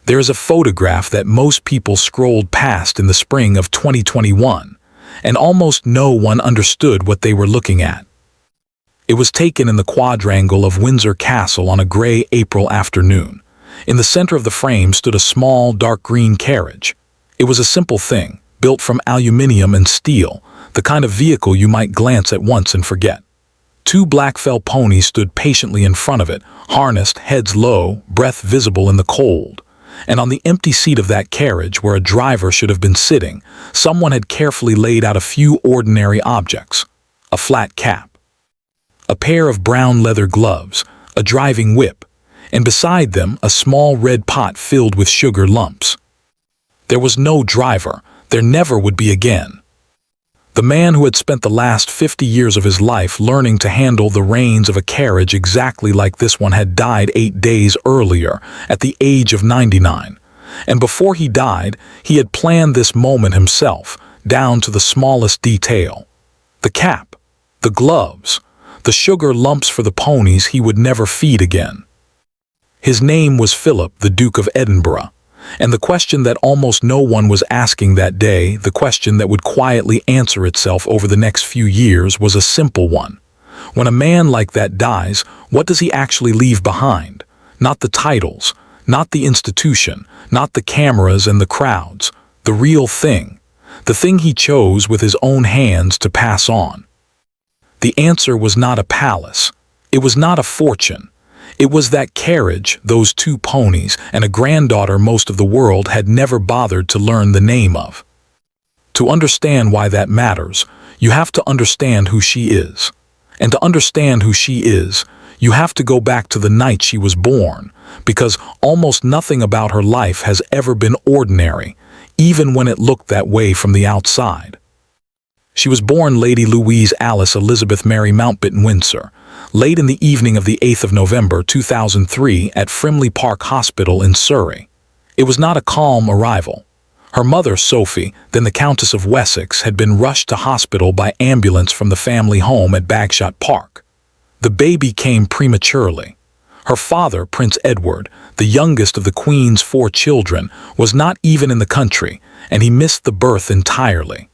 There is a photograph that most people scrolled past in the spring of 2021, and almost no one understood what they were looking at. It was taken in the quadrangle of Windsor Castle on a gray April afternoon. In the center of the frame stood a small, dark green carriage. It was a simple thing, built from aluminium and steel, the kind of vehicle you might glance at once and forget. Two black fell ponies stood patiently in front of it, harnessed, heads low, breath visible in the cold. And on the empty seat of that carriage, where a driver should have been sitting, someone had carefully laid out a few ordinary objects. A flat cap, a pair of brown leather gloves, a driving whip, and beside them a small red pot filled with sugar lumps. There was no driver. There never would be again. The man who had spent the last 50 years of his life learning to handle the reins of a carriage exactly like this one had died 8 days earlier, at the age of 99. And before he died, he had planned this moment himself, down to the smallest detail. The cap, the gloves, the sugar lumps for the ponies he would never feed again. His name was Philip, the Duke of Edinburgh. And the question that almost no one was asking that day, the question that would quietly answer itself over the next few years, was a simple one. When a man like that dies, what does he actually leave behind? Not the titles, not the institution, not the cameras and the crowds. The real thing. The thing he chose with his own hands to pass on. The answer was not a palace. It was not a fortune. It was that carriage, those two ponies, and a granddaughter most of the world had never bothered to learn the name of. To understand why that matters, you have to understand who she is. And to understand who she is, you have to go back to the night she was born, because almost nothing about her life has ever been ordinary, even when it looked that way from the outside. She was born Lady Louise Alice Elizabeth Mary Mountbatten Windsor, late in the evening of the 8th of November 2003 at Frimley Park Hospital in Surrey. It was not a calm arrival. Her mother, Sophie, then the Countess of Wessex, had been rushed to hospital by ambulance from the family home at Bagshot Park. The baby came prematurely. Her father, Prince Edward, the youngest of the Queen's 4 children, was not even in the country, and he missed the birth entirely.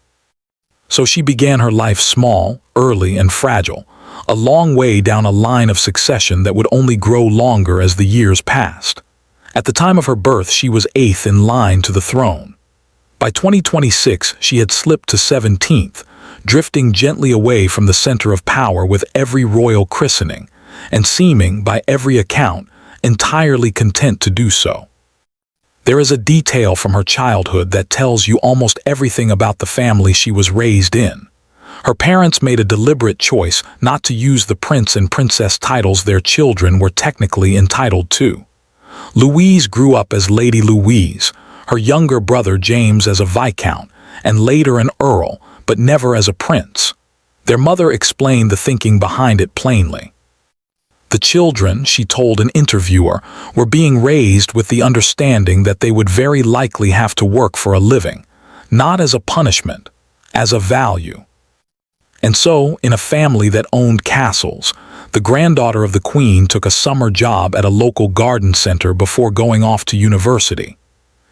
So she began her life small, early, and fragile, a long way down a line of succession that would only grow longer as the years passed. At the time of her birth, she was 8th in line to the throne. By 2026, she had slipped to 17th, drifting gently away from the center of power with every royal christening, and seeming, by every account, entirely content to do so. There is a detail from her childhood that tells you almost everything about the family she was raised in. Her parents made a deliberate choice not to use the prince and princess titles their children were technically entitled to. Louise grew up as Lady Louise, her younger brother James as a viscount, and later an earl, but never as a prince. Their mother explained the thinking behind it plainly. The children, she told an interviewer, were being raised with the understanding that they would very likely have to work for a living, not as a punishment, as a value. And so, in a family that owned castles, the granddaughter of the Queen took a summer job at a local garden center before going off to university.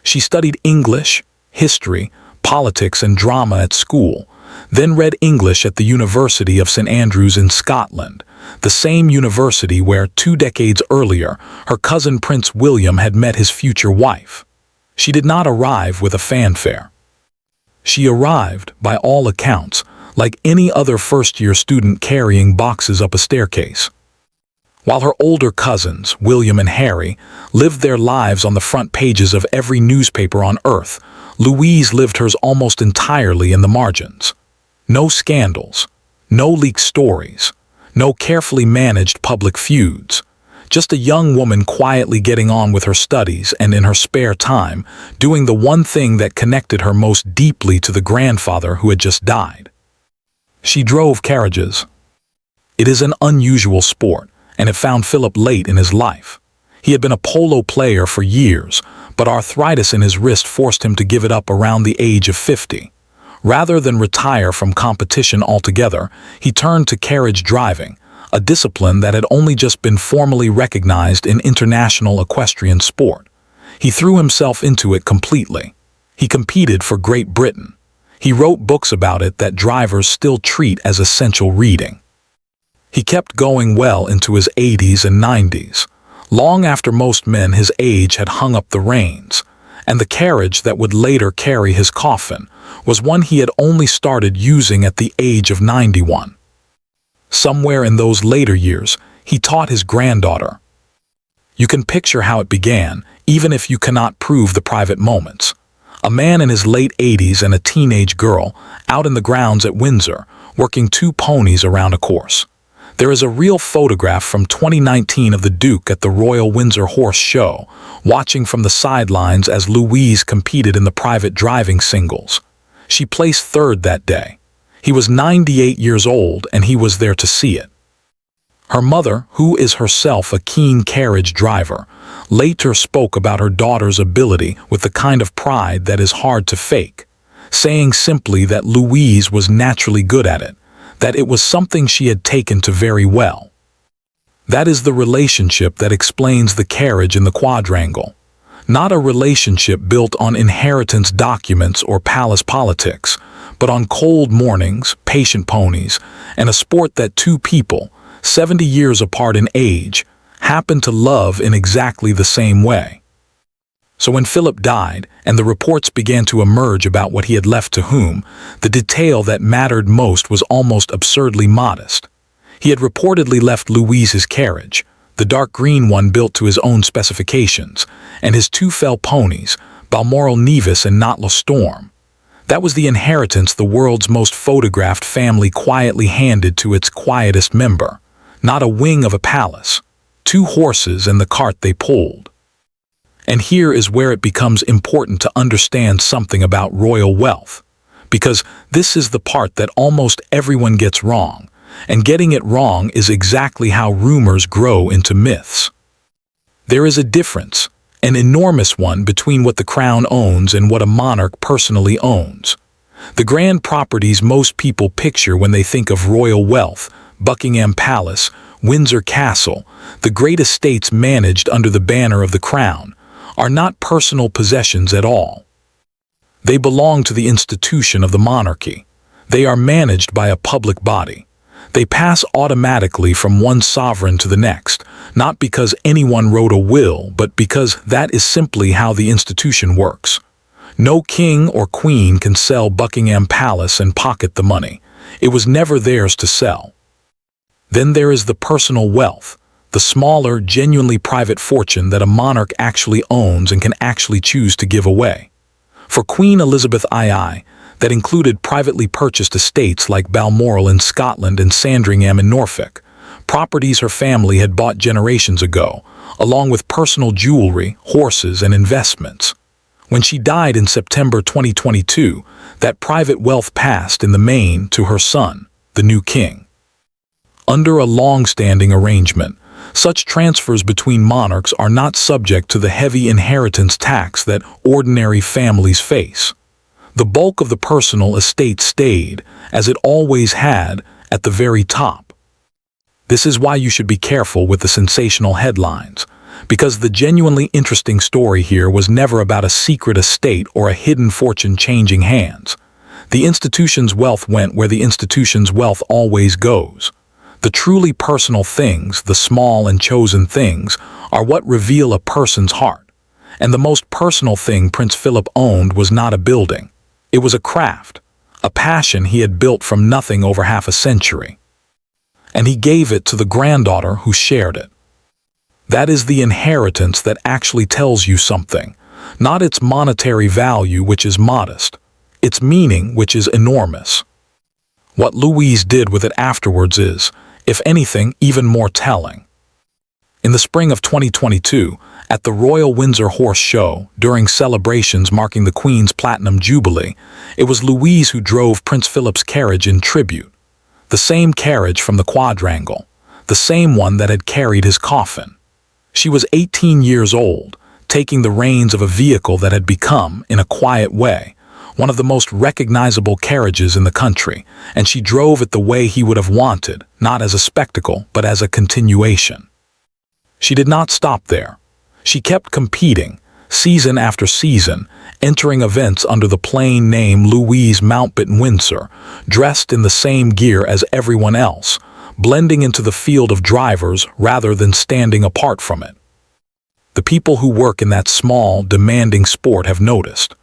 She studied English, history, politics, and drama at school, then read English at the University of St Andrews in Scotland, the same university where 2 decades earlier her cousin Prince William had met his future wife. She did not arrive with a fanfare. She arrived, by all accounts, like any other first-year student carrying boxes up a staircase. While her older cousins, William and Harry, lived their lives on the front pages of every newspaper on earth, Louise lived hers almost entirely in the margins. No scandals, no leaked stories, no carefully managed public feuds. Just a young woman quietly getting on with her studies and in her spare time, doing the one thing that connected her most deeply to the grandfather who had just died. She drove carriages. It is an unusual sport, and it found Philip late in his life. He had been a polo player for years, but arthritis in his wrist forced him to give it up around the age of 50. Rather than retire from competition altogether, he turned to carriage driving, a discipline that had only just been formally recognized in international equestrian sport. He threw himself into it completely. He competed for Great Britain. He wrote books about it that drivers still treat as essential reading. He kept going well into his 80s and 90s, long after most men his age had hung up the reins, and the carriage that would later carry his coffin was one he had only started using at the age of 91. Somewhere in those later years, he taught his granddaughter. You can picture how it began, even if you cannot prove the private moments. A man in his late 80s and a teenage girl out in the grounds at Windsor, working two ponies around a course. There is a real photograph from 2019 of the Duke at the Royal Windsor Horse Show, watching from the sidelines as Louise competed in the private driving singles. She placed third that day. He was 98 years old and he was there to see it. Her mother, who is herself a keen carriage driver, later spoke about her daughter's ability with the kind of pride that is hard to fake, saying simply that Louise was naturally good at it, that it was something she had taken to very well. That is the relationship that explains the carriage in the quadrangle. Not a relationship built on inheritance documents or palace politics, but on cold mornings, patient ponies, and a sport that two people, 70 years apart in age, happened to love in exactly the same way. So when Philip died and the reports began to emerge about what he had left to whom, the detail that mattered most was almost absurdly modest. He had reportedly left Louise his carriage, the dark green one built to his own specifications, and his two fell ponies, Balmoral Nevis and Knotla Storm. That was the inheritance the world's most photographed family quietly handed to its quietest member. Not a wing of a palace, two horses and the cart they pulled. And here is where it becomes important to understand something about royal wealth, because this is the part that almost everyone gets wrong, and getting it wrong is exactly how rumors grow into myths. There is a difference, an enormous one, between what the crown owns and what a monarch personally owns. The grand properties most people picture when they think of royal wealth, Buckingham Palace, Windsor Castle, the great estates managed under the banner of the crown, are not personal possessions at all. They belong to the institution of the monarchy. They are managed by a public body. They pass automatically from one sovereign to the next, not because anyone wrote a will, but because that is simply how the institution works. No king or queen can sell Buckingham Palace and pocket the money. It was never theirs to sell. Then there is the personal wealth, the smaller, genuinely private fortune that a monarch actually owns and can actually choose to give away. For Queen Elizabeth II, that included privately purchased estates like Balmoral in Scotland and Sandringham in Norfolk, properties her family had bought generations ago, along with personal jewelry, horses, and investments. When she died in September 2022, that private wealth passed in the main to her son, the new king. Under a long-standing arrangement, such transfers between monarchs are not subject to the heavy inheritance tax that ordinary families face. The bulk of the personal estate stayed, as it always had, at the very top. This is why you should be careful with the sensational headlines, because the genuinely interesting story here was never about a secret estate or a hidden fortune changing hands. The institution's wealth went where the institution's wealth always goes. The truly personal things, the small and chosen things, are what reveal a person's heart. And the most personal thing Prince Philip owned was not a building. It was a craft, a passion he had built from nothing over half a century. And he gave it to the granddaughter who shared it. That is the inheritance that actually tells you something, not its monetary value, which is modest, its meaning, which is enormous. What Louise did with it afterwards is, if anything, even more telling. In the spring of 2022, at the Royal Windsor Horse Show, during celebrations marking the Queen's Platinum Jubilee, it was Louise who drove Prince Philip's carriage in tribute. The same carriage from the quadrangle, the same one that had carried his coffin. She was 18 years old, taking the reins of a vehicle that had become, in a quiet way, one of the most recognizable carriages in the country, and she drove it the way he would have wanted, not as a spectacle, but as a continuation. She did not stop there. She kept competing, season after season, entering events under the plain name Louise Mountbatten Windsor, dressed in the same gear as everyone else, blending into the field of drivers rather than standing apart from it. The people who work in that small, demanding sport have noticed.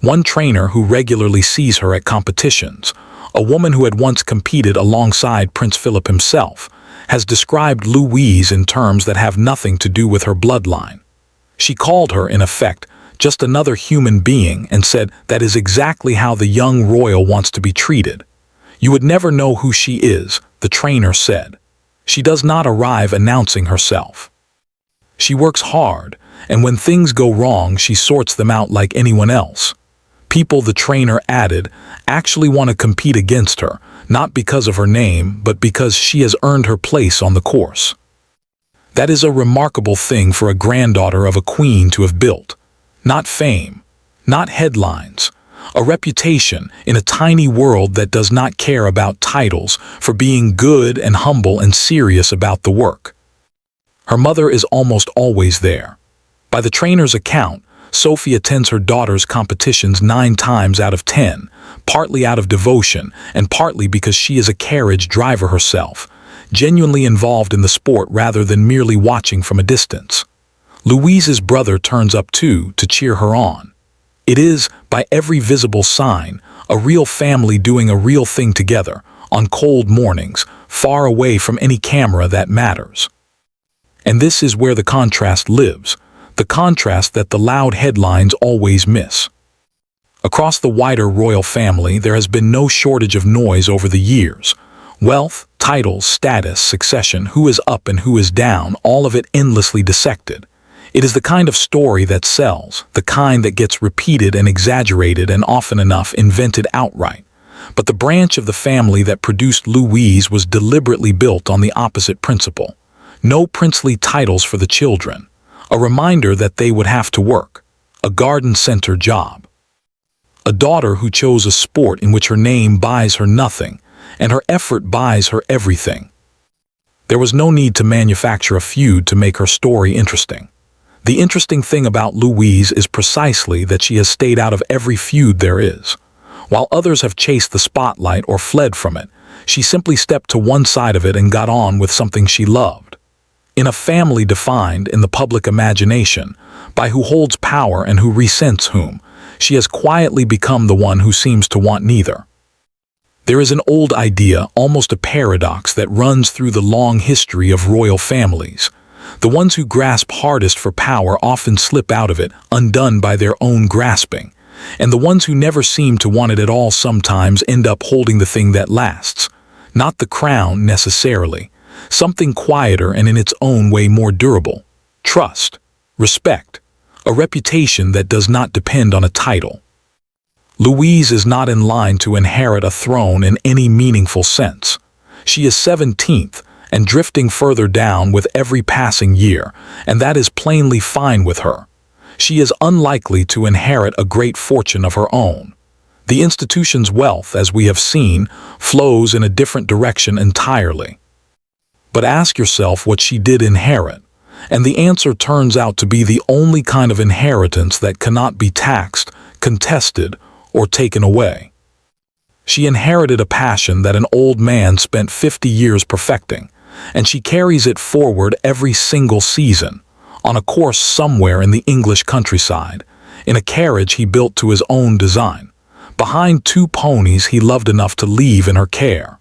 One trainer who regularly sees her at competitions, a woman who had once competed alongside Prince Philip himself, has described Louise in terms that have nothing to do with her bloodline. She called her, in effect, just another human being and said that is exactly how the young royal wants to be treated. You would never know who she is, the trainer said. She does not arrive announcing herself. She works hard, and when things go wrong, she sorts them out like anyone else. People, the trainer added, actually want to compete against her, not because of her name, but because she has earned her place on the course. That is a remarkable thing for a granddaughter of a queen to have built. Not fame, not headlines, a reputation in a tiny world that does not care about titles for being good and humble and serious about the work. Her mother is almost always there. By the trainer's account, Sophie attends her daughter's competitions 9 times out of 10, partly out of devotion and partly because she is a carriage driver herself, genuinely involved in the sport rather than merely watching from a distance. Louise's brother turns up too to cheer her on. It is, by every visible sign, a real family doing a real thing together, on cold mornings, far away from any camera that matters. And this is where the contrast lives, the contrast that the loud headlines always miss. Across the wider royal family, there has been no shortage of noise over the years. Wealth, titles, status, succession, who is up and who is down, all of it endlessly dissected. It is the kind of story that sells, the kind that gets repeated and exaggerated and often enough invented outright. But the branch of the family that produced Louise was deliberately built on the opposite principle. No princely titles for the children. A reminder that they would have to work. A garden center job. A daughter who chose a sport in which her name buys her nothing, and her effort buys her everything. There was no need to manufacture a feud to make her story interesting. The interesting thing about Louise is precisely that she has stayed out of every feud there is. While others have chased the spotlight or fled from it, she simply stepped to one side of it and got on with something she loved. In a family defined, in the public imagination, by who holds power and who resents whom, she has quietly become the one who seems to want neither. There is an old idea, almost a paradox, that runs through the long history of royal families. The ones who grasp hardest for power often slip out of it, undone by their own grasping, and the ones who never seem to want it at all sometimes end up holding the thing that lasts. Not the crown, necessarily. Something quieter and in its own way more durable. Trust, respect, a reputation that does not depend on a title. Louise is not in line to inherit a throne in any meaningful sense. She is 17th and drifting further down with every passing year, and that is plainly fine with her. She is unlikely to inherit a great fortune of her own. The institution's wealth, as we have seen, flows in a different direction entirely. But ask yourself what she did inherit, and the answer turns out to be the only kind of inheritance that cannot be taxed, contested, or taken away. She inherited a passion that an old man spent 50 years perfecting, and she carries it forward every single season, on a course somewhere in the English countryside, in a carriage he built to his own design, behind 2 ponies he loved enough to leave in her care.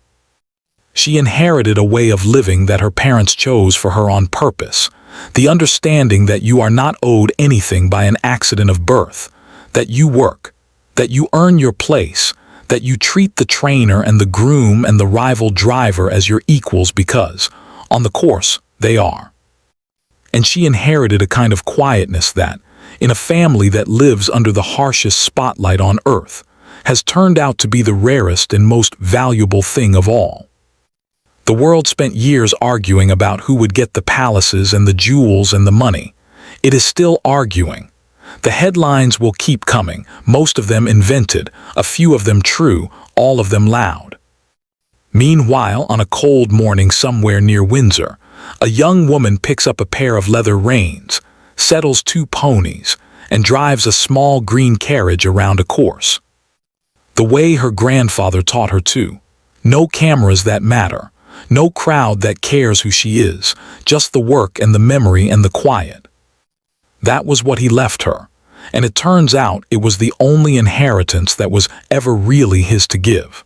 She inherited a way of living that her parents chose for her on purpose, the understanding that you are not owed anything by an accident of birth, that you work, that you earn your place, that you treat the trainer and the groom and the rival driver as your equals because, on the course, they are. And she inherited a kind of quietness that, in a family that lives under the harshest spotlight on earth, has turned out to be the rarest and most valuable thing of all. The world spent years arguing about who would get the palaces and the jewels and the money. It is still arguing. The headlines will keep coming, most of them invented, a few of them true, all of them loud. Meanwhile, on a cold morning somewhere near Windsor, a young woman picks up a pair of leather reins, settles 2 ponies, and drives a small green carriage around a course. The way her grandfather taught her to. No cameras that matter, no crowd that cares who she is, just the work and the memory and the quiet. That was what he left her, and it turns out it was the only inheritance that was ever really his to give.